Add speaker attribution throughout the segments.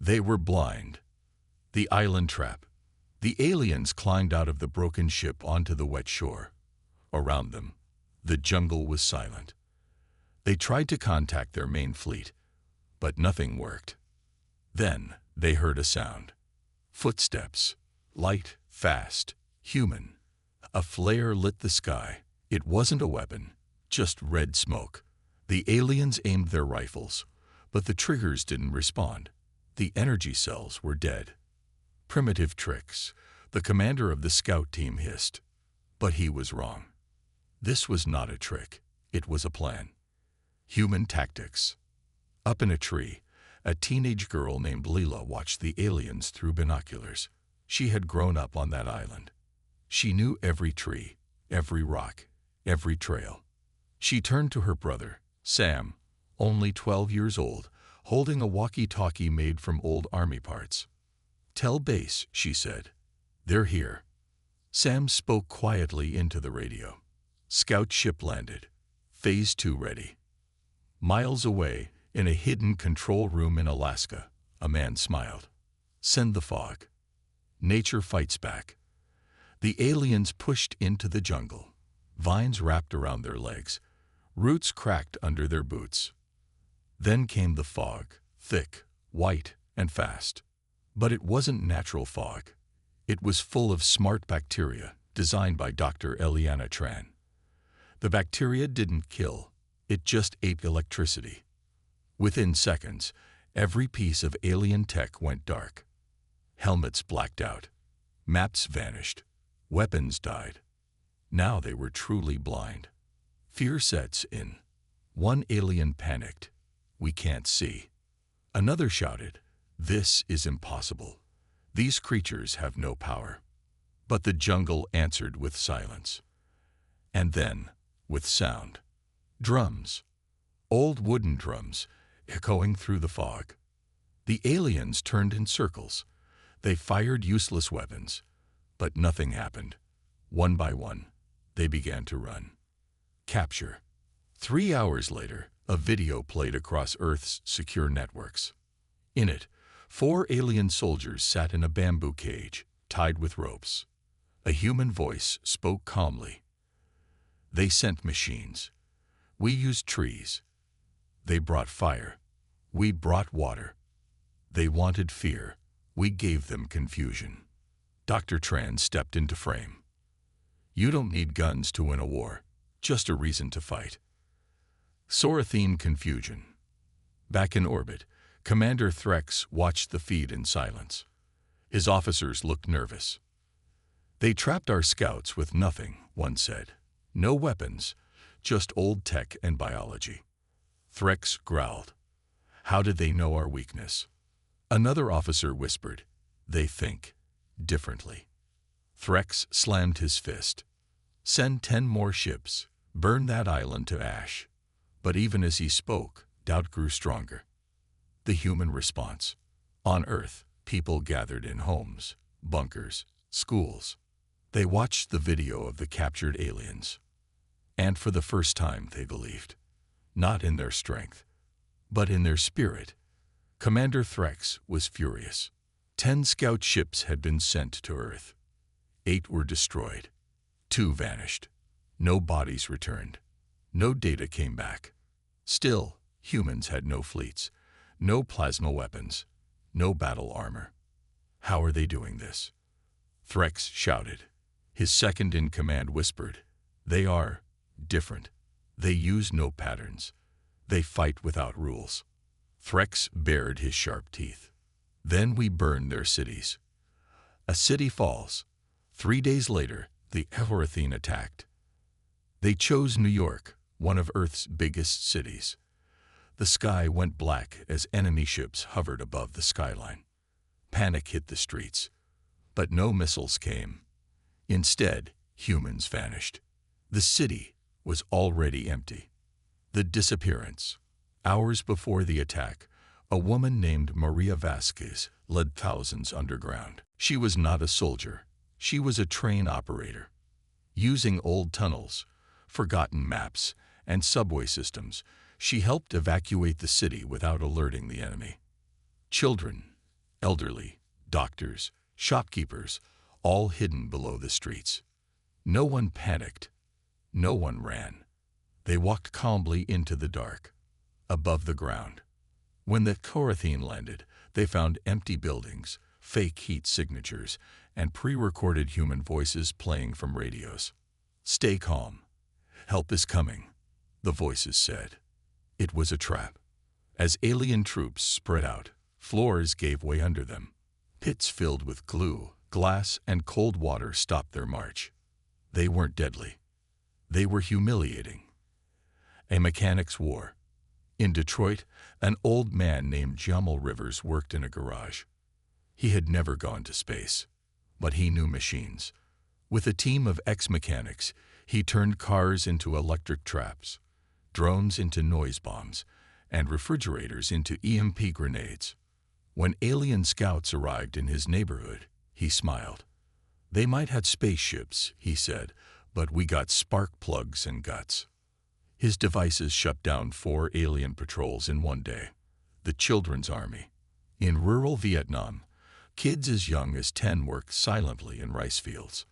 Speaker 1: They were blind. The island trap. The aliens climbed out of the broken ship onto the wet shore. Around them, the jungle was silent. They tried to contact their main fleet, but nothing worked. Then they heard a sound. Footsteps. Light, fast, human. A flare lit the sky. It wasn't a weapon, just red smoke. The aliens aimed their rifles, but the triggers didn't respond. The energy cells were dead. Primitive tricks, the commander of the scout team hissed. But he was wrong. This was not a trick. It was a plan. Human tactics. Up in a tree, a teenage girl named Leela watched the aliens through binoculars. She had grown up on that island. She knew every tree, every rock, every trail. She turned to her brother, Sam, only 12 years old, holding a walkie-talkie made from old army parts. "Tell base," she said. "They're here." Sam spoke quietly into the radio. Scout ship landed. Phase 2 ready. Miles away, in a hidden control room in Alaska, a man smiled. "Send the fog." Nature fights back. The aliens pushed into the jungle. Vines wrapped around their legs. Roots cracked under their boots. Then came the fog, thick, white, and fast. But it wasn't natural fog. It was full of smart bacteria designed by Dr. Eliana Tran. The bacteria didn't kill. It just ate electricity. Within seconds, every piece of alien tech went dark. Helmets blacked out. Maps vanished. Weapons died. Now they were truly blind. Fear sets in. One alien panicked. "We can't see." Another shouted, "This is impossible. These creatures have no power." But the jungle answered with silence. And then, with sound. Drums. Old wooden drums, echoing through the fog. The aliens turned in circles. They fired useless weapons, but nothing happened. One by one, they began to run. Capture. 3 hours later, a video played across Earth's secure networks. In it, 4 alien soldiers sat in a bamboo cage, tied with ropes. A human voice spoke calmly. "They sent machines. We used trees. They brought fire. We brought water. They wanted fear. We gave them confusion." Dr. Tran stepped into frame. "You don't need guns to win a war, just a reason to fight." Sorathine confusion. Back in orbit, Commander Threx watched the feed in silence. His officers looked nervous. "They trapped our scouts with nothing," one said. "No weapons, just old tech and biology." Threx growled. "How did they know our weakness?" Another officer whispered, "They think differently." Threx slammed his fist. "Send 10 more ships. Burn that island to ash." But even as he spoke, doubt grew stronger. The human response. On Earth, people gathered in homes, bunkers, schools. They watched the video of the captured aliens. And for the first time they believed. Not in their strength, but in their spirit. Commander Threx was furious. 10 scout ships had been sent to Earth. 8 were destroyed. 2 vanished. No bodies returned. No data came back. Still, humans had no fleets, no plasma weapons, no battle armor. How are they doing this? Threx shouted. His second-in-command whispered, "They are different. They use no patterns. They fight without rules." Threx bared his sharp teeth. "Then we burn their cities." A city falls. 3 days later, the Ehorathine attacked. They chose New York, one of Earth's biggest cities. The sky went black as enemy ships hovered above the skyline. Panic hit the streets, but no missiles came. Instead, humans vanished. The city was already empty. The disappearance. Hours before the attack, a woman named Maria Vasquez led thousands underground. She was not a soldier. She was a train operator. Using old tunnels, forgotten maps, and subway systems, she helped evacuate the city without alerting the enemy. Children, elderly, doctors, shopkeepers, all hidden below the streets. No one panicked. No one ran. They walked calmly into the dark, above the ground. When the Corathene landed, they found empty buildings, fake heat signatures, and pre-recorded human voices playing from radios. "Stay calm. Help is coming," the voices said. It was a trap. As alien troops spread out, floors gave way under them. Pits filled with glue, glass, and cold water stopped their march. They weren't deadly. They were humiliating. A mechanics' war. In Detroit, an old man named Jamal Rivers worked in a garage. He had never gone to space, but he knew machines. With a team of ex-mechanics, he turned cars into electric traps, drones into noise bombs, and refrigerators into EMP grenades. When alien scouts arrived in his neighborhood, he smiled. "They might have spaceships," he said, "but we got spark plugs and guts." His devices shut down 4 alien patrols in one day. The Children's Army. In rural Vietnam, kids as young as 10 worked silently in rice fields.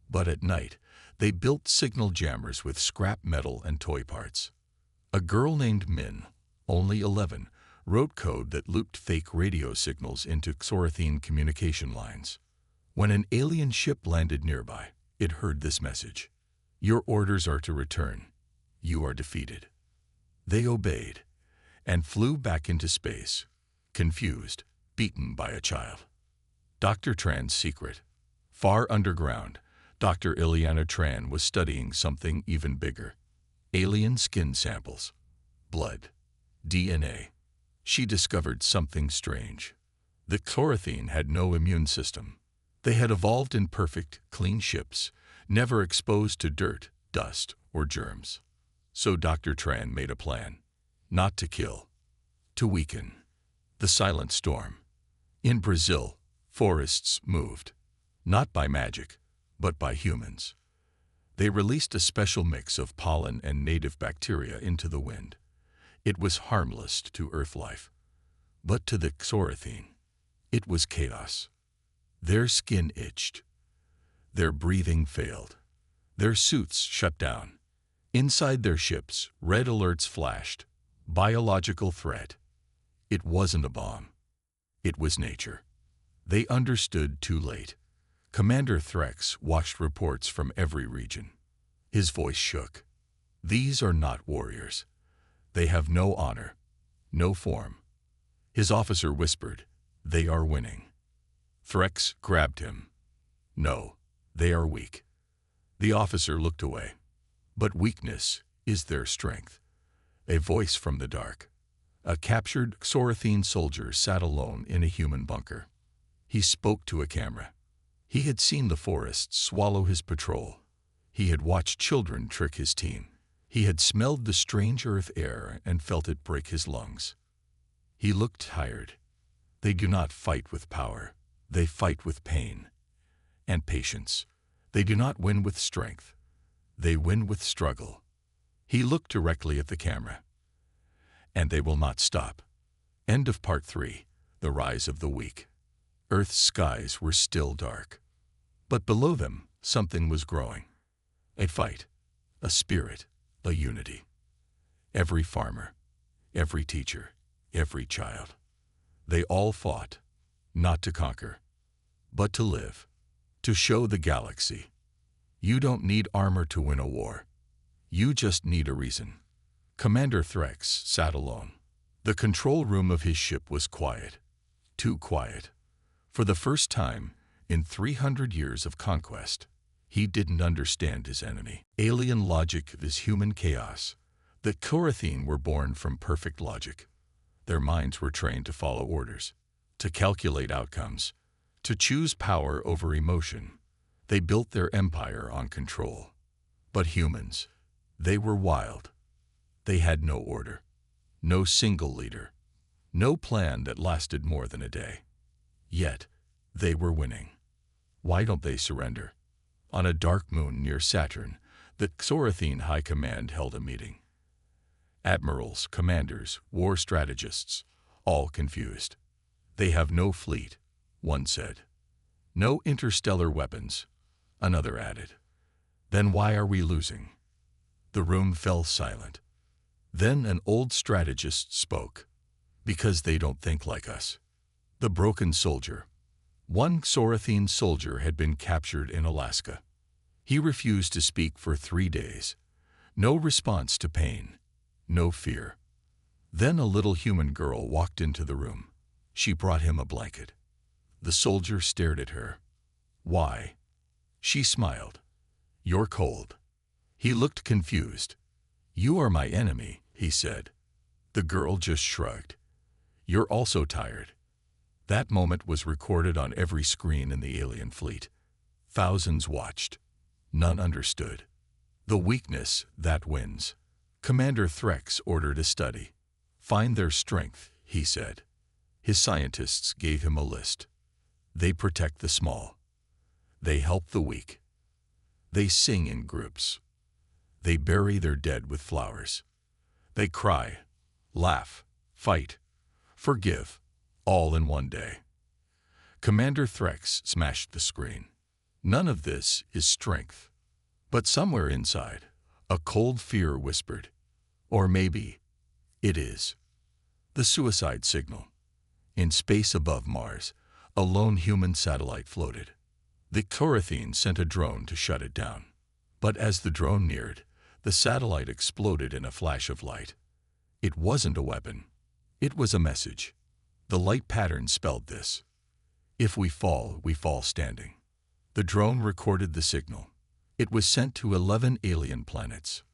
Speaker 1: But at night, they built signal jammers with scrap metal and toy parts. A girl named Min, only 11, wrote code that looped fake radio signals into Corathene communication lines. When an alien ship landed nearby, it heard this message: "Your orders are to return. You are defeated." They obeyed and flew back into space, confused, beaten by a child. Dr. Tran's secret. Far underground, Dr. Ileana Tran was studying something even bigger: alien skin samples, blood, DNA. She discovered something strange. The Corathene had no immune system. They had evolved in perfect, clean ships, never exposed to dirt, dust, or germs. So Dr. Tran made a plan. Not to kill, to weaken. The silent storm. In Brazil, forests moved. Not by magic, but by humans. They released a special mix of pollen and native bacteria into the wind. It was harmless to Earth life. But to the Corathene, it was chaos. Their skin itched. Their breathing failed. Their suits shut down. Inside their ships, red alerts flashed. Biological threat. It wasn't a bomb. It was nature. They understood too late. Commander Threx watched reports from every region. His voice shook. "These are not warriors. They have no honor, no form." His officer whispered, "They are winning." Threx grabbed him. "No, they are weak." The officer looked away. "But weakness is their strength." A voice from the dark. A captured Corathene soldier sat alone in a human bunker. He spoke to a camera. He had seen the forests swallow his patrol. He had watched children trick his team. He had smelled the strange earth air and felt it break his lungs. He looked tired. They do not fight with power. They fight with pain and patience. They do not win with strength. They win with struggle. He looked directly at the camera. And they will not stop. End of Part 3. The Rise of the Weak. Earth's skies were still dark. But below them, something was growing. A fight, a spirit, a unity. Every farmer, every teacher, every child. They all fought, not to conquer, but to live, to show the galaxy. You don't need armor to win a war. You just need a reason. Commander Threx sat alone. The control room of his ship was quiet. Too quiet. For the first time in 300 years of conquest, he didn't understand his enemy. Alien logic is human chaos. The Corathene were born from perfect logic. Their minds were trained to follow orders, to calculate outcomes, to choose power over emotion. They built their empire on control. But humans, they were wild. They had no order, no single leader, no plan that lasted more than a day. Yet, they were winning. Why don't they surrender? On a dark moon near Saturn, the Corathene High Command held a meeting. Admirals, commanders, war strategists, all confused. They have no fleet, one said. No interstellar weapons, another added. Then why are we losing? The room fell silent. Then an old strategist spoke. Because they don't think like us. The broken soldier. One Xorathene soldier had been captured in Alaska. He refused to speak for 3 days. No response to pain. No fear. Then a little human girl walked into the room. She brought him a blanket. The soldier stared at her. Why? She smiled. You're cold. He looked confused. You are my enemy, he said. The girl just shrugged. You're also tired. That moment was recorded on every screen in the alien fleet. Thousands watched. None understood. The weakness, that wins. Commander Threx ordered a study. Find their strength, he said. His scientists gave him a list. They protect the small. They help the weak. They sing in groups. They bury their dead with flowers. They cry, laugh, fight, forgive, all in one day. Commander Threx smashed the screen. None of this is strength. But somewhere inside, a cold fear whispered, or maybe it is. The suicide signal. In space above Mars, a lone human satellite floated. The Xorathene sent a drone to shut it down. But as the drone neared, the satellite exploded in a flash of light. It wasn't a weapon. It was a message. The light pattern spelled this. If we fall standing. The drone recorded the signal. It was sent to 11 alien planets.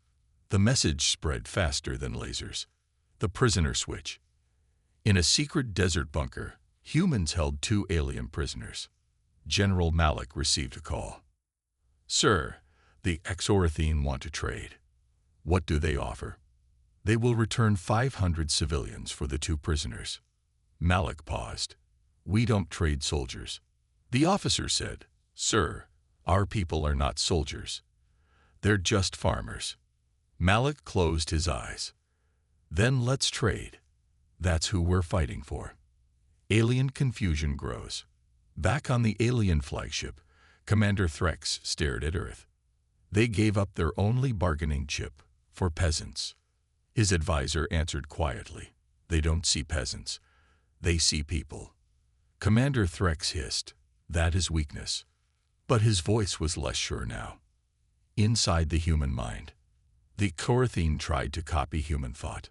Speaker 1: The message spread faster than lasers. The prisoner switch. In a secret desert bunker, humans held 2 alien prisoners. General Malik received a call. Sir, the Xorathene want to trade. What do they offer? They will return 500 civilians for the 2 prisoners. Malik paused. We don't trade soldiers. The officer said, Sir, our people are not soldiers. They're just farmers. Malik closed his eyes. Then let's trade. That's who we're fighting for. Alien confusion grows. Back on the alien flagship, Commander Threx stared at Earth. They gave up their only bargaining chip for peasants. His advisor answered quietly. They don't see peasants. They see people. Commander Threx hissed. That is weakness. But his voice was less sure now. Inside the human mind, the Xorathene tried to copy human thought.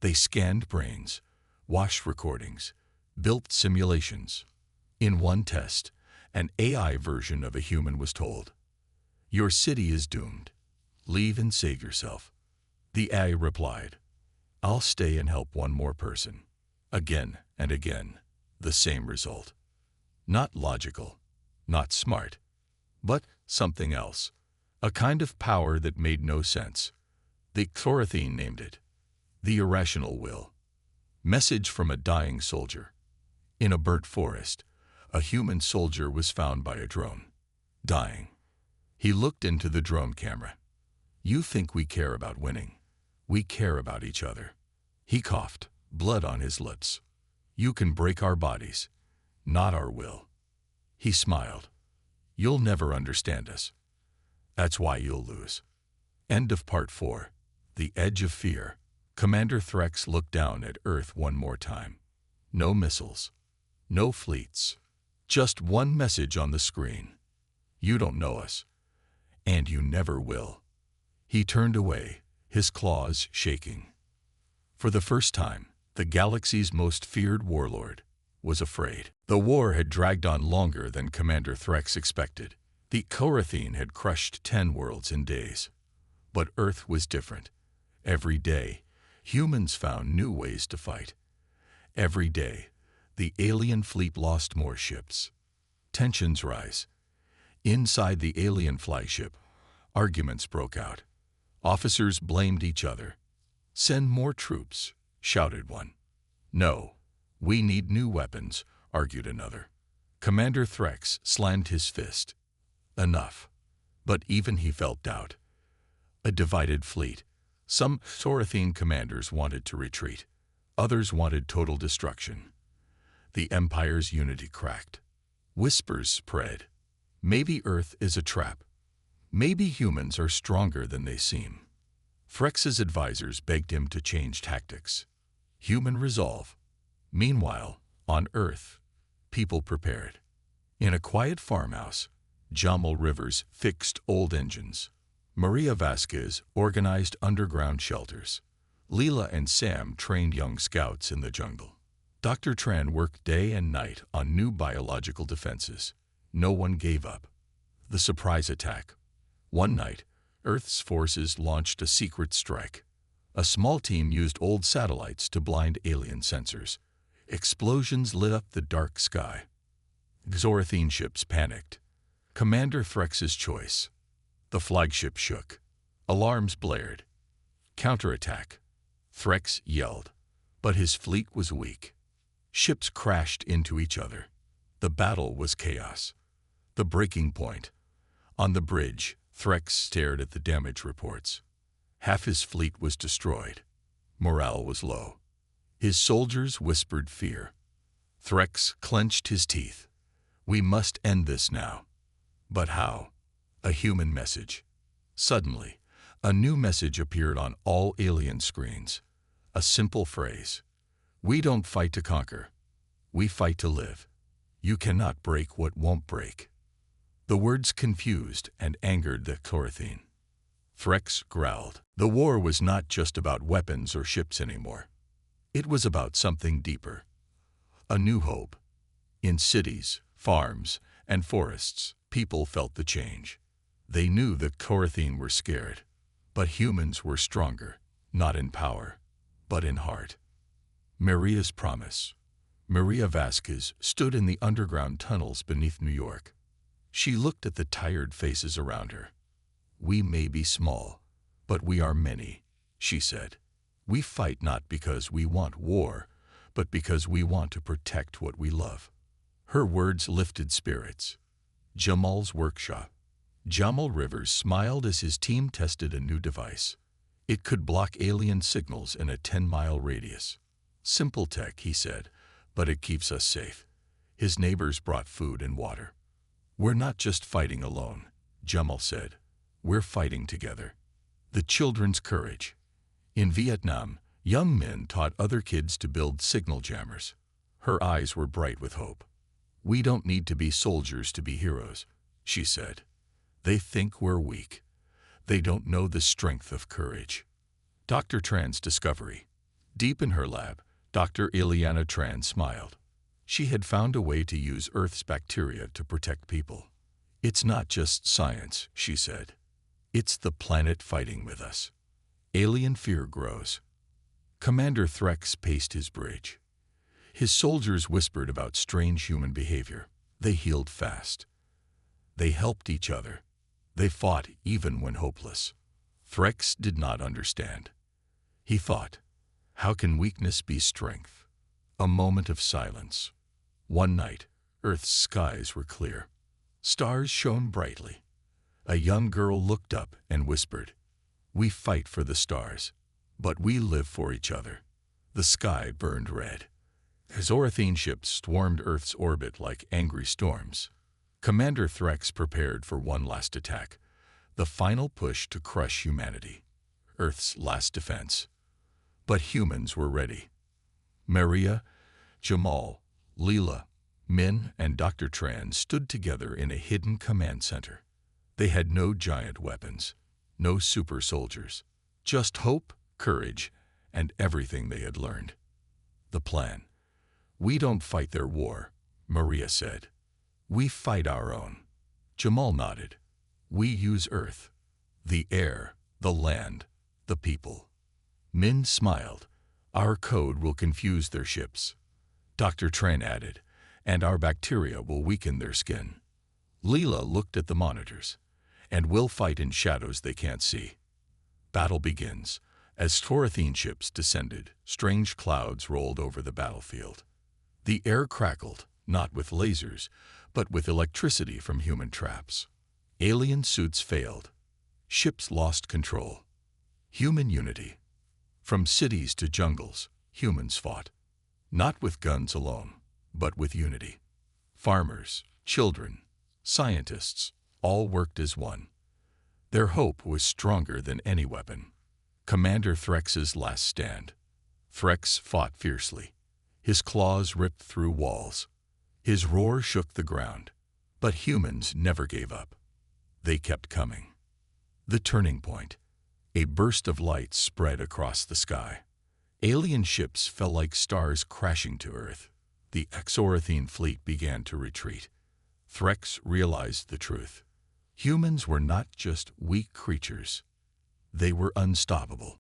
Speaker 1: They scanned brains, watched recordings, built simulations. In one test, an AI version of a human was told, Your city is doomed. Leave and save yourself. The AI replied, I'll stay and help one more person. Again and again, the same result. Not logical, not smart, but something else. A kind of power that made no sense. The Xorathene named it the irrational will. Message from a dying soldier. In a burnt forest, a human soldier was found by a drone. Dying. He looked into the drone camera. You think we care about winning. We care about each other. He coughed, blood on his lips. You can break our bodies, not our will. He smiled. You'll never understand us. That's why you'll lose. End of Part 4. The Edge of Fear. Commander Threx looked down at Earth one more time. No missiles. No fleets. Just one message on the screen. You don't know us. And you never will. He turned away, his claws shaking. For the first time, the galaxy's most feared warlord was afraid. The war had dragged on longer than Commander Threx expected. The Xorathene had crushed 10 worlds in days. But Earth was different. Every day, humans found new ways to fight. Every day, the alien fleet lost more ships. Tensions rise. Inside the alien flagship, arguments broke out. Officers blamed each other. Send more troops, shouted one. No, we need new weapons, argued another. Commander Threx slammed his fist. Enough. But even he felt doubt. A divided fleet. Some Xorathene commanders wanted to retreat. Others wanted total destruction. The Empire's unity cracked. Whispers spread. Maybe Earth is a trap. Maybe humans are stronger than they seem. Threx's advisors begged him to change tactics. Human resolve. Meanwhile, on Earth, people prepared. In a quiet farmhouse, Jamal Rivers fixed old engines. Maria Vasquez organized underground shelters. Leela and Sam trained young scouts in the jungle. Dr. Tran worked day and night on new biological defenses. No one gave up. The surprise attack. One night, Earth's forces launched a secret strike. A small team used old satellites to blind alien sensors. Explosions lit up the dark sky. Xorathene ships panicked. Commander Threx's choice. The flagship shook. Alarms blared. Counterattack. Threx yelled. But his fleet was weak. Ships crashed into each other. The battle was chaos. The breaking point. On the bridge, Threx stared at the damage reports. Half his fleet was destroyed. Morale was low. His soldiers whispered fear. Threx clenched his teeth. We must end this now. But how? A human message. Suddenly, a new message appeared on all alien screens. A simple phrase. We don't fight to conquer. We fight to live. You cannot break what won't break. The words confused and angered the Xorathene. Threx growled. The war was not just about weapons or ships anymore. It was about something deeper. A new hope. In cities, farms, and forests, people felt the change. They knew the Xorathene were scared. But humans were stronger, not in power, but in heart. Maria's promise. Maria Vasquez stood in the underground tunnels beneath New York. She looked at the tired faces around her. We may be small, but we are many, she said. We fight not because we want war, but because we want to protect what we love. Her words lifted spirits. Jamal's workshop. Jamal Rivers smiled as his team tested a new device. It could block alien signals in a 10-mile radius. Simple tech, he said, but it keeps us safe. His neighbors brought food and water. We're not just fighting alone, Jamal said. We're fighting together. The children's courage. In Vietnam, young men taught other kids to build signal jammers. Her eyes were bright with hope. We don't need to be soldiers to be heroes, she said. They think we're weak. They don't know the strength of courage. Dr. Tran's discovery. Deep in her lab, Dr. Ileana Tran smiled. She had found a way to use Earth's bacteria to protect people. It's not just science, she said. It's the planet fighting with us. Alien fear grows. Commander Threx paced his bridge. His soldiers whispered about strange human behavior. They healed fast. They helped each other. They fought even when hopeless. Threx did not understand. He thought, how can weakness be strength? A moment of silence. One night, Earth's skies were clear. Stars shone brightly. A young girl looked up and whispered, we fight for the stars, but we live for each other. The sky burned red. Xorathene ships swarmed Earth's orbit like angry storms. Commander Threx prepared for one last attack, the final push to crush humanity, Earth's last defense. But humans were ready. Maria, Jamal, Leela, Min, and Dr. Tran stood together in a hidden command center. They had no giant weapons, no super soldiers, just hope, courage, and everything they had learned. The plan. We don't fight their war, Maria said. We fight our own. Jamal nodded. We use Earth, the air, the land, the people. Min smiled. Our code will confuse their ships. Dr. Tran added, and our bacteria will weaken their skin. Leela looked at the monitors, and we'll fight in shadows they can't see. Battle begins. As Xorathene ships descended, strange clouds rolled over the battlefield. The air crackled, not with lasers, but with electricity from human traps. Alien suits failed. Ships lost control. Human unity. From cities to jungles, humans fought. Not with guns alone, but with unity. Farmers, children, scientists, all worked as one. Their hope was stronger than any weapon. Commander Threx's last stand. Threx fought fiercely. His claws ripped through walls. His roar shook the ground. But humans never gave up. They kept coming. The turning point. A burst of light spread across the sky. Alien ships fell like stars crashing to Earth. The Exorathine fleet began to retreat. Threx realized the truth. Humans were not just weak creatures. They were unstoppable.